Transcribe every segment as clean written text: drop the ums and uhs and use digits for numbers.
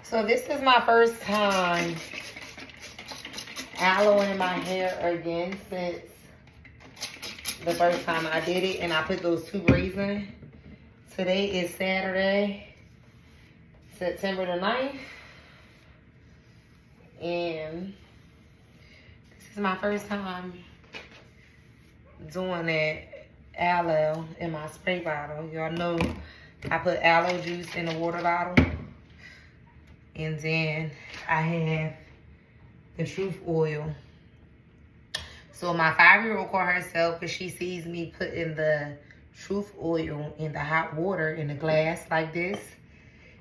So this is my first time aloeing my hair again since the first time I did it, and I put those 2 braids in. Today is Saturday, September the 9th, and this is my first time doing that aloe in my spray bottle. Y'all know I put aloe juice in the water bottle, and then I have the truth oil. So my 5-year-old called herself because she sees me putting the truth oil in the hot water in a glass like this.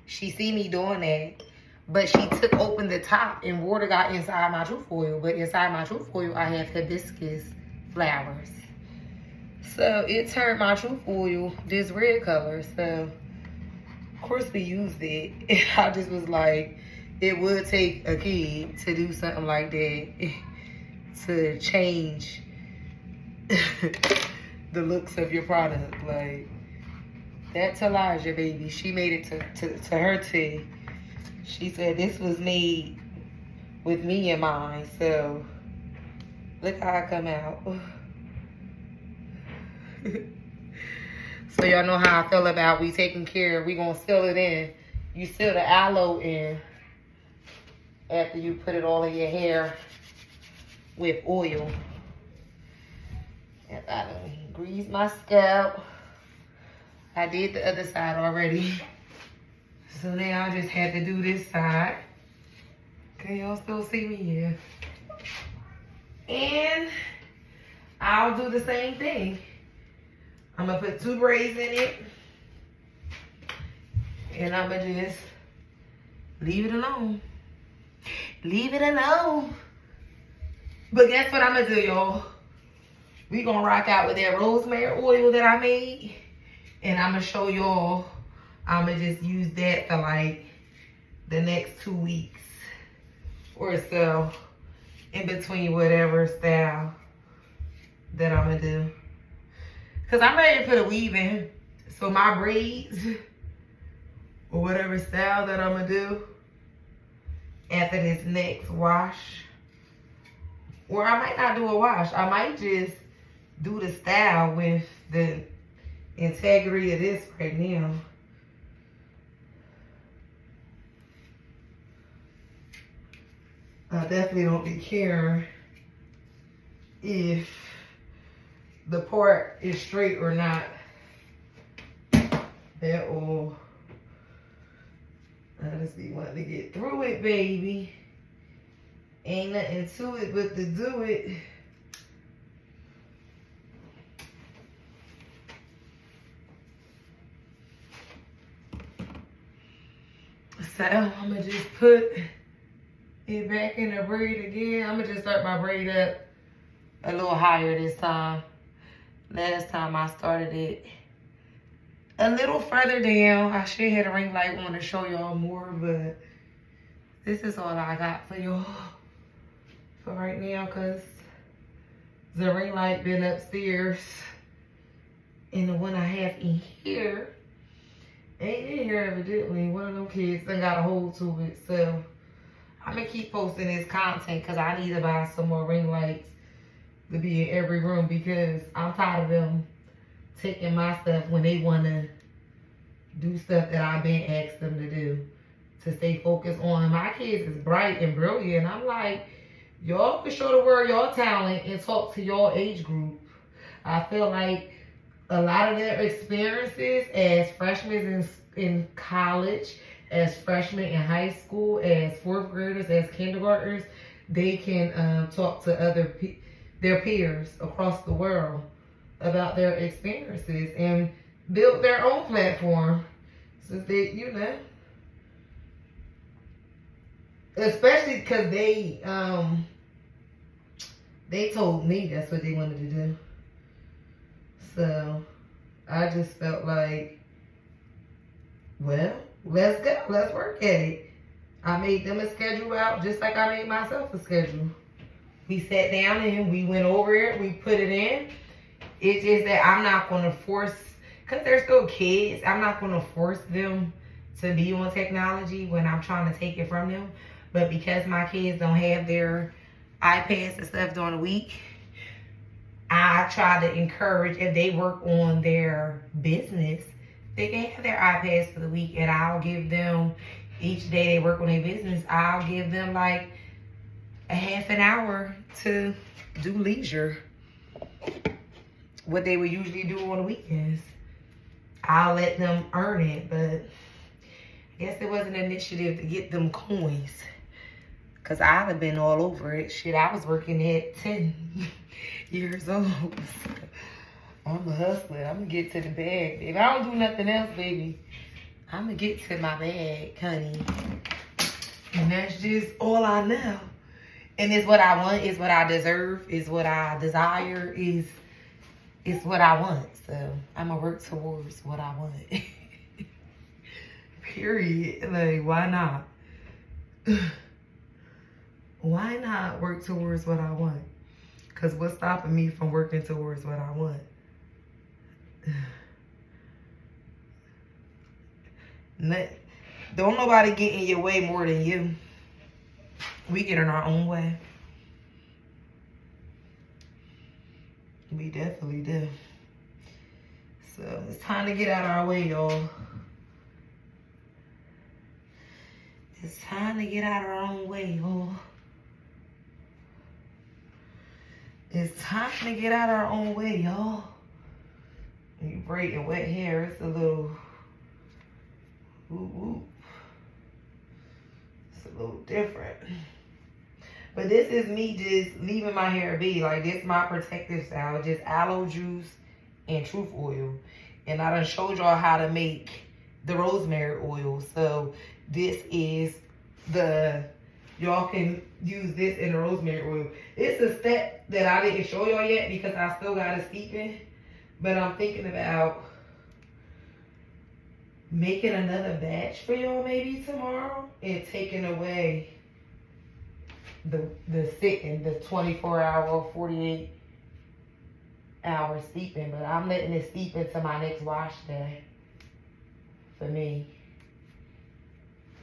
She see me doing that, but she took open the top and water got inside my truth oil. But inside my truth oil, I have hibiscus flowers. So it turned my truth oil this red color. So of course we used it. And I just was like, it would take a kid to do something like that to change the looks of your product. Like, that's Elijah, baby. She made it to her tea. She said this was made with me in mind. So look how I come out. So y'all know how I feel about we taking care. We gonna seal it in. You seal the aloe in after you put it all in your hair with oil. And I done grease my scalp. I did the other side already. So now I just had to do this side. Can y'all still see me here? And I'll do the same thing. I'm gonna put 2 braids in it. And I'm gonna just leave it alone. Leave it alone. But guess what I'm gonna do, y'all? We gonna rock out with that rosemary oil that I made. And I'm gonna show y'all, I'm gonna just use that for like the next 2 weeks or so, in between whatever style that I'm gonna do. Cause I'm ready to put a weave in. So my braids, or whatever style that I'm gonna do after this next wash, or I might not do a wash. I might just do the style with the integrity of this right now. I definitely don't be caring if the part is straight or not. That will, I just be wanting to get through it, baby. Ain't nothing to it but to do it. So I'm gonna just put it back in the braid again. I'm gonna just start my braid up a little higher this time. Last time I started it a little further down. I should have a ring light on to show y'all more, but this is all I got for y'all for right now, because the ring light been upstairs and the one I have in here ain't in here evidently. One of them kids done got a hold to it. So I'm gonna keep posting this content because I need to buy some more ring lights to be in every room, because I'm tired of them taking my stuff when they want to do stuff that I've been asked them to do, to stay focused on. My kids is bright and brilliant. I'm like, y'all can show the world y'all talent and talk to y'all age group. I feel like a lot of their experiences as freshmen in college, as freshmen in high school, as 4th graders, as kindergartners, they can talk to their peers across the world about their experiences and build their own platform. Since they, you know, especially because they told me that's what they wanted to do. So I just felt like, well, let's go, let's work at it. I made them a schedule out just like I made myself a schedule. We sat down and we went over it, we put it in. It's just that I'm not going to force, because they're still kids, I'm not going to force them to be on technology when I'm trying to take it from them. But because my kids don't have their iPads and stuff during the week, I try to encourage, if they work on their business, they can have their iPads for the week, and I'll give them, each day they work on their business, I'll give them like a half an hour to do leisure, what they would usually do on the weekends. I'll let them earn it, but I guess it was an initiative to get them coins, because I'd have been all over it. Shit, I was working at 10 years old. I'm a hustler. I'm going to get to the bag, baby. I don't do nothing else, baby. I'm going to get to my bag, honey. And that's just all I know. And it's what I want, it's what I deserve, it's what I desire, it's what I want. So I'm going to work towards what I want. Period. Like, why not? Why not work towards what I want? Because what's stopping me from working towards what I want? Don't nobody get in your way more than you. We get in our own way. We definitely do. So it's time to get out of our way, y'all. It's time to get out of our own way, y'all. It's time to get out of our own way, y'all. You braiding wet hair, it's a little, it's a little different. But this is me just leaving my hair be. Like, this is my protective style. Just aloe juice and truth oil. And I done showed y'all how to make the rosemary oil. So this is the, y'all can use this in the rosemary oil. It's a step that I didn't show y'all yet because I still got it steeping. But I'm thinking about making another batch for y'all maybe tomorrow and taking away the sitting, the 24-hour, 48-hour steeping. But I'm letting it steep into my next wash day for me.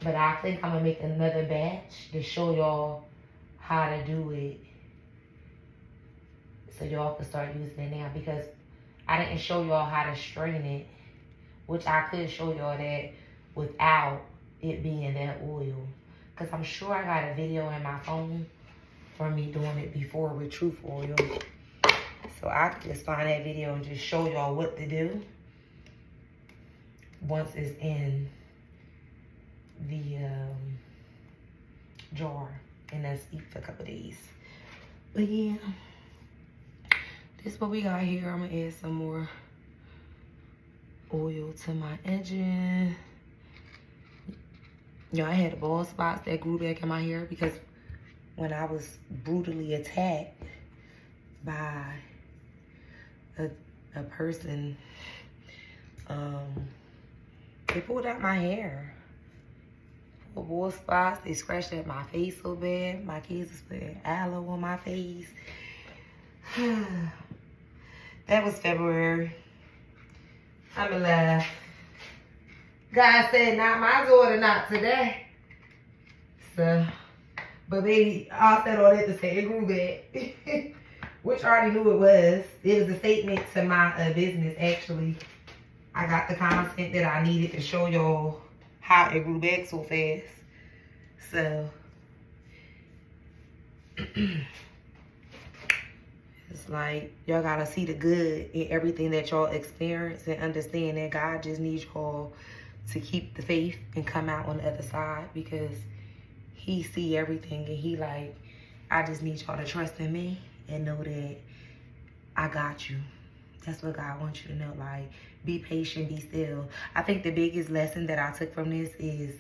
But I think I'm gonna make another batch to show y'all how to do it, so y'all can start using it now, because I didn't show y'all how to strain it, which I could show y'all that without it being that oil. Because I'm sure I got a video in my phone from me doing it before with truth oil. So I could just find that video and just show y'all what to do once it's in the jar and then steep for a couple days. But yeah, this is what we got here. I'm gonna add some more oil to my edges. Y'all, I had bald spots that grew back in my hair because when I was brutally attacked by a person, they pulled out my hair. Bald spots, they scratched at my face so bad. My kids was putting aloe on my face. That was February. I'm alive. God said, not my daughter, not today. So, but baby, I said all that to say it grew back. Which I already knew it was. It was a statement to my business, actually. I got the content that I needed to show y'all how it grew back so fast. So, it's like, y'all gotta see the good in everything that y'all experience and understand that God just needs y'all to keep the faith and come out on the other side, because he see everything and he like, I just need y'all to trust in me and know that I got you. That's what God wants you to know. Like, be patient, be still. I think the biggest lesson that I took from this is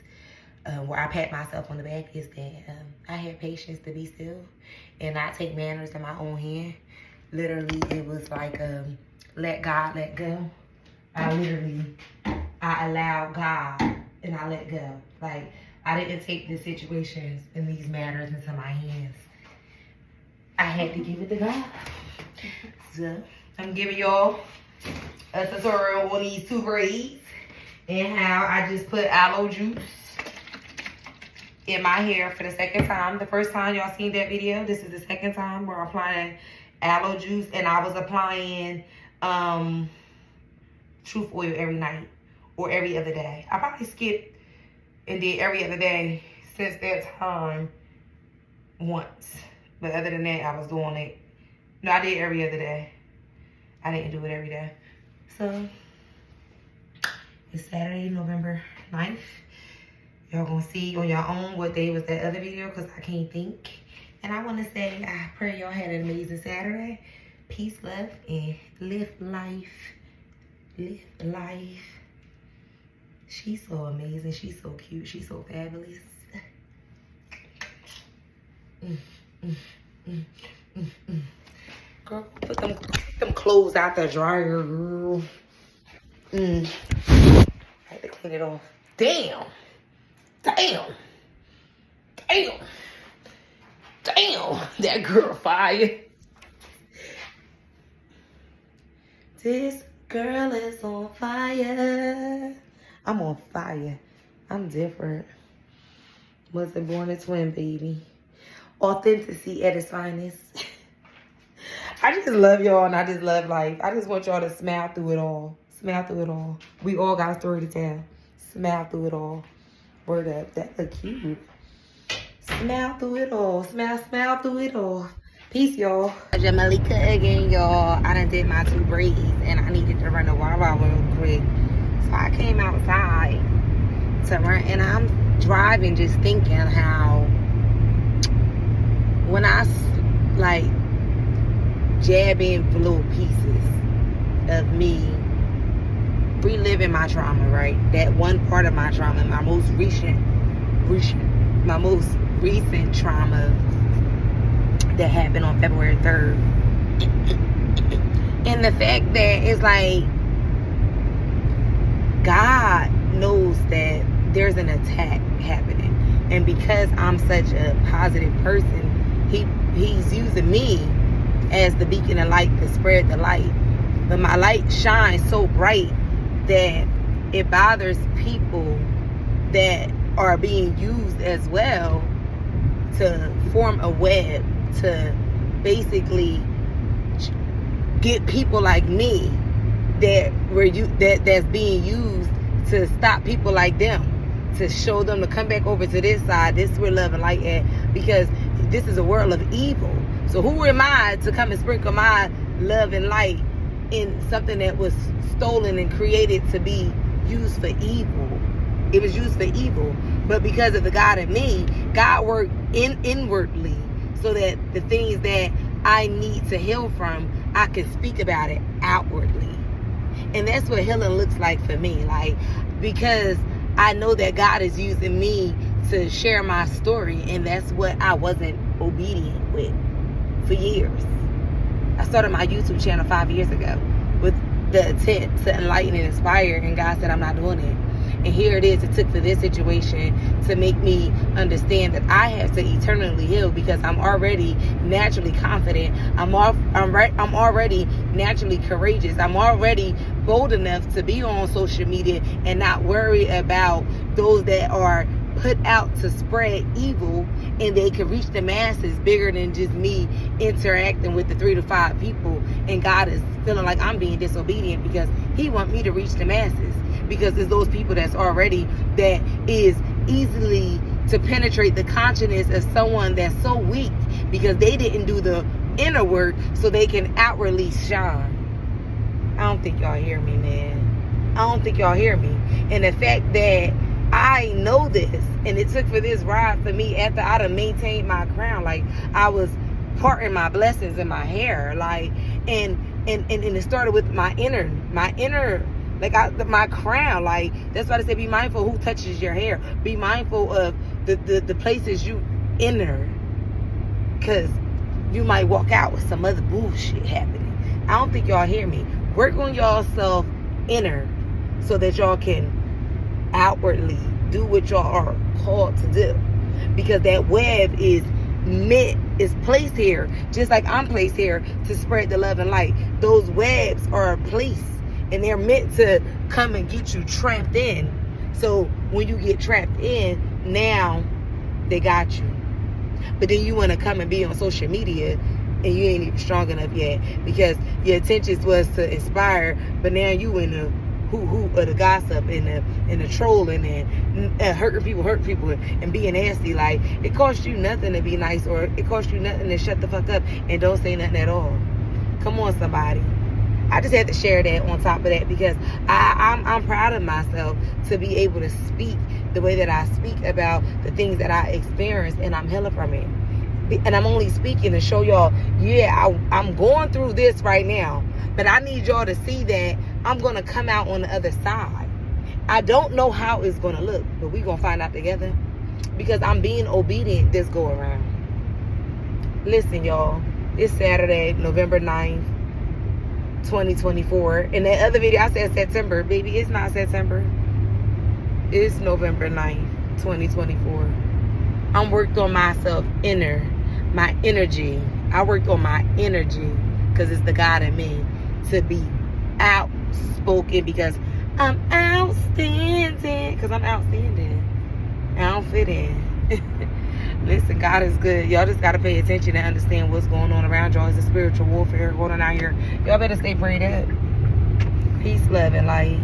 where I pat myself on the back is that I had patience to be still and not take matters in my own hand. Literally, it was like let God let go. I allowed God and I let go. Like, I didn't take the situations and these matters into my hands. I had to give it to God. So I'm giving y'all a tutorial on these two braids. and how I just put aloe juice in my hair for the second time. The first time y'all seen that video, this is the second time where I'm applying aloe juice, and I was applying truth oil every night or every other day. I probably skipped and did every other day since that time once. But other than that, I was doing it. No, I did every other day. I didn't do it every day. So, it's Saturday, November 9th. Y'all gonna see on your own what day was that other video, because I can't think. And I want to say, I pray y'all had an amazing Saturday. Peace, love, and live life. Live life. She's so amazing. She's so cute. She's so fabulous. Girl, put them clothes out the dryer, girl. I had to clean it off. Damn. Damn. Damn. Damn. That girl fire. This girl is on fire. I'm on fire. I'm different. Wasn't born a twin, baby. Authenticity at its finest. I just love y'all, and I just love life. I just want y'all to smile through it all. Smile through it all. We all got a story to tell. Smile through it all. Word up. That look cute. Smile through it all. Smile through it all. Peace, y'all. Jamalika again, y'all. I done did my 2 braids, and I needed to run the Wawa real quick. So I came outside to run, and I'm driving just thinking how when I, like, jab in for little pieces of me reliving my trauma, right? That one part of my trauma, my most recent trauma that happened on February 3rd. And the fact that it's like God knows that there's an attack happening, and because I'm such a positive person, he's using me as the beacon of light to spread the light. But my light shines so bright that it bothers people that are being used as well to form a web to basically get people like me that's being used to stop people like them, to show them to come back over to this side. This is where love and light at, because this is a world of evil. So who am I to come and sprinkle my love and light in something that was stolen and created to be used for evil? It was used for evil. But because of the God in me, God worked inwardly so that the things that I need to heal from, I can speak about it outwardly. And that's what healing looks like for me. Like, because I know that God is using me to share my story, and that's what I wasn't obedient with for years. I started my YouTube channel 5 years ago with the intent to enlighten and inspire, and God said I'm not doing it. And here it is. It took for this situation to make me understand that I have to eternally heal, because I'm already naturally confident. I'm already naturally courageous. I'm already bold enough to be on social media and not worry about those that are put out to spread evil, and they can reach the masses bigger than just me interacting with the 3 to 5 people. And God is feeling like I'm being disobedient because he wants me to reach the masses, because it's those people that is easily to penetrate the consciousness of someone that's so weak, because they didn't do the inner work so they can outwardly shine. I don't think y'all hear me, man. I don't think y'all hear me. And the fact that I know this, and it took for this ride for me after I done maintained my crown. Like, I was parting my blessings in my hair, like, and it started with my inner, like, my crown. Like, that's why I say be mindful who touches your hair. Be mindful of the places you enter, because you might walk out with some other bullshit happening. I don't think y'all hear me. Work on y'all self inner so that y'all can outwardly do what y'all are called to do, because that web is placed here, just like I'm placed here to spread the love and light. Those webs are placed, and they're meant to come and get you trapped in. So when you get trapped in, now they got you. But then you want to come and be on social media and you ain't even strong enough yet because your intentions was to inspire, but now you in the hoot of the gossip and the trolling and hurting people and being nasty. Like, it costs you nothing to be nice, or it costs you nothing to shut the fuck up and don't say nothing at all. Come on, somebody. I just had to share that on top of that because I'm proud of myself to be able to speak the way that I speak about the things that I experience, and I'm healing from it. And I'm only speaking to show y'all, yeah, I'm going through this right now, but I need y'all to see that I'm going to come out on the other side. I don't know how it's going to look, but we're going to find out together because I'm being obedient this go around. Listen, y'all, it's Saturday, November 9th, 2024. In that other video, I said September. Baby, it's not September. It's November 9th, 2024. I'm worked on myself my energy. I worked on my energy because it's the God in me to be outspoken because I'm outstanding. Because I'm outstanding. I don't fit in. Listen, God is good. Y'all just got to pay attention and understand what's going on around y'all. It's a spiritual warfare going on out here. Y'all better stay prayed up. Peace, love, and light.